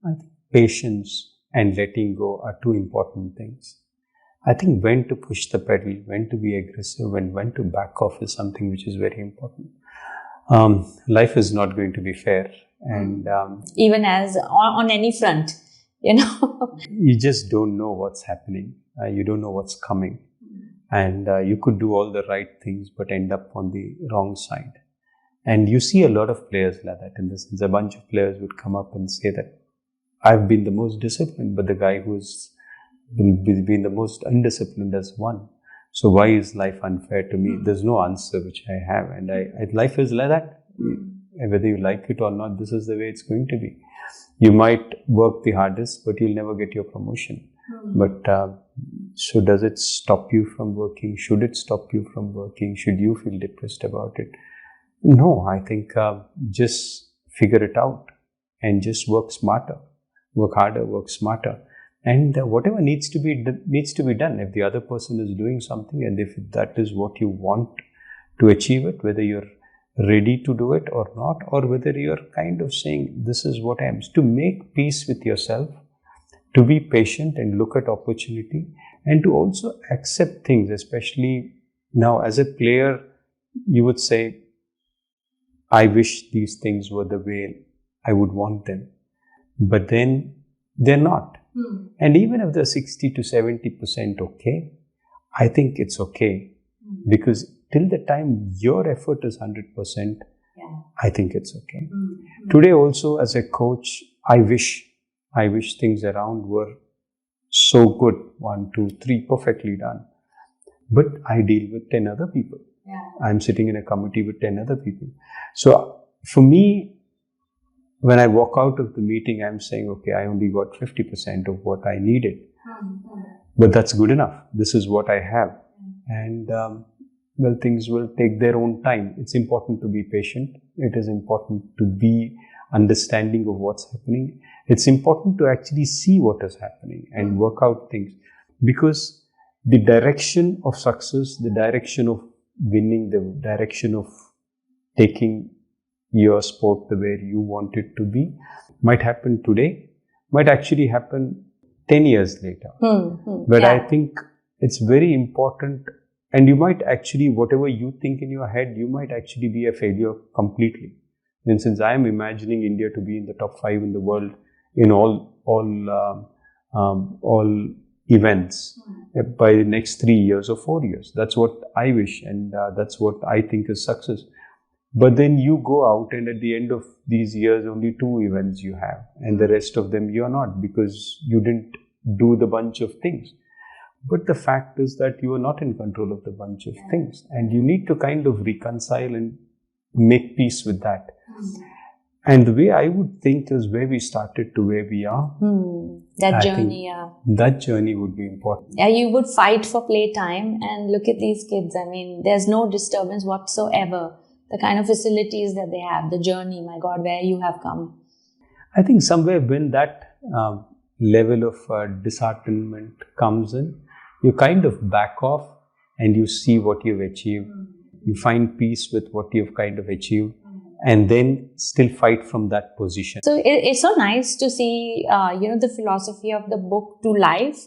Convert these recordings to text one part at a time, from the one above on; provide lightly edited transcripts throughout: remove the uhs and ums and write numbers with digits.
I think patience and letting go are two important things. I think when to push the pedal, when to be aggressive, and when to back off is something which is very important. Life is not going to be fair, and even as on any front, you just don't know what's happening. You don't know what's coming, and you could do all the right things but end up on the wrong side. And you see a lot of players like that. In the sense, a bunch of players would come up and say that I've been the most disciplined, but the guy who's been the most undisciplined has won. So why is life unfair to me? There's no answer which I have, and life is like that. Whether you like it or not, this is the way it's going to be. You might work the hardest, but you'll never get your promotion. But so does it stop you from working? Should it stop you from working? Should you feel depressed about it? No, I think just figure it out and just work smarter, work harder, work smarter. And whatever needs to be done. If the other person is doing something and if that is what you want to achieve it, whether you're ready to do it or not, or whether you're kind of saying, this is what I am, to make peace with yourself, to be patient and look at opportunity, and to also accept things, especially now as a player, you would say, I wish these things were the way I would want them. But then they're not. And even if they're 60 to 70% okay, I think it's okay. Because till the time your effort is 100%, I think it's okay. Today also as a coach, I wish things around were so good, 1, 2, 3, perfectly done. But I deal with 10 other people. I'm sitting in a committee with 10 other people. So for me, when I walk out of the meeting, I'm saying, okay, I only got 50% of what I needed. But that's good enough. This is what I have. And well, things will take their own time. It's important to be patient. It is important to be understanding of what's happening. It's important to actually see what is happening and work out things. Because the direction of success, the direction of winning, the direction of taking your sport the way you want it to be, might happen today, might actually happen 10 years later. But I think it's very important, and you might actually, whatever you think in your head, you might actually be a failure completely. And since I am imagining India to be in the top 5 in the world in all events by the next 3 years or 4 years, that's what I wish, and that's what I think is success. But then you go out and at the end of these years, only 2 events you have, and the rest of them you are not, because you didn't do the bunch of things. But the fact is that you are not in control of the bunch of things, and you need to kind of reconcile and make peace with that. And the way I would think is where we started to where we are. That journey, that journey would be important. Yeah, you would fight for playtime, and look at these kids. I mean, there's no disturbance whatsoever. The kind of facilities that they have, the journey, my God, where you have come. I think somewhere when that level of disheartenment comes in, you kind of back off and you see what you've achieved. You find peace with what you've kind of achieved, and then still fight from that position. So it's so nice to see, the philosophy of the book to life.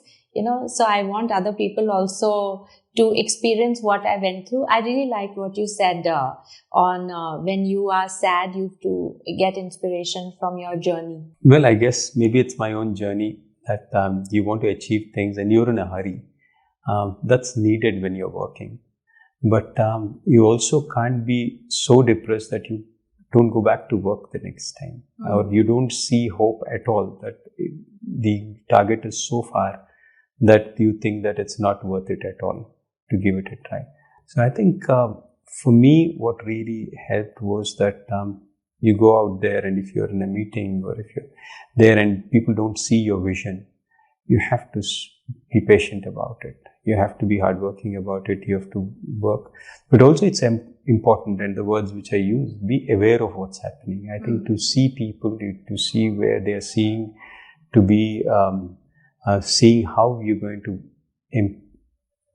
So I want other people also to experience what I went through. I really liked what you said on when you are sad, you have to get inspiration from your journey. Well, I guess maybe it's my own journey that you want to achieve things and you're in a hurry. That's needed when you're working. But you also can't be so depressed that you don't go back to work the next time. Or you don't see hope at all, that the target is so far that you think that it's not worth it at all to give it a try. So I think for me, what really helped was that you go out there, and if you're in a meeting or if you're there and people don't see your vision, you have to be patient about it. You have to be hardworking about it. You have to work. But also it's important, and the words which I use, be aware of what's happening. I think to see people, to see where they're seeing, to be seeing how you're going to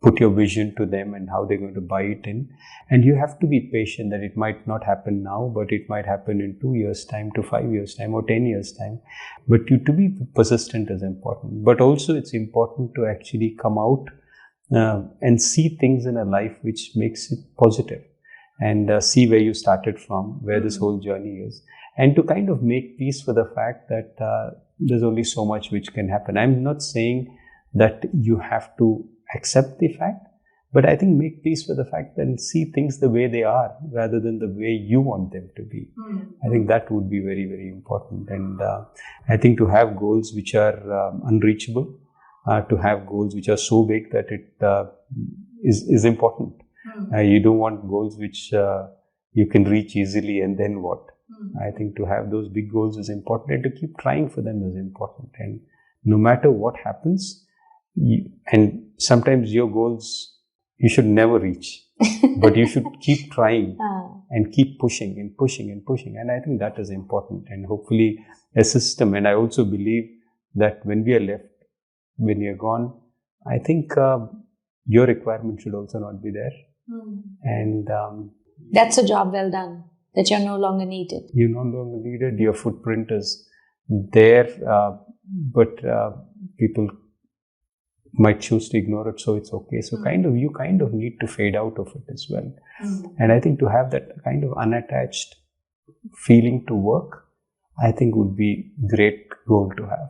put your vision to them and how they're going to buy it in. And you have to be patient that it might not happen now, but it might happen in 2 years' time, to 5 years' time, or 10 years' time. But to be persistent is important. But also it's important to actually come out and see things in a life which makes it positive, and see where you started from, where this whole journey is, and to kind of make peace with the fact that there's only so much which can happen. I'm not saying that you have to accept the fact, but I think make peace with the fact and see things the way they are rather than the way you want them to be. I think that would be very, very important. And I think to have goals which are unreachable, to have goals which are so big that it is important. You don't want goals which you can reach easily and then what? I think to have those big goals is important, and to keep trying for them is important. And no matter what happens, and sometimes your goals you should never reach, but you should keep trying and keep pushing and pushing and pushing. And I think that is important. And hopefully a system, and I also believe that when we are left, when you're gone, I think your requirement should also not be there. And that's a job well done, that you're no longer needed. You're no longer needed. Your footprint is there, but people might choose to ignore it, so it's okay. So you kind of need to fade out of it as well. And I think to have that kind of unattached feeling to work, I think would be great goal to have.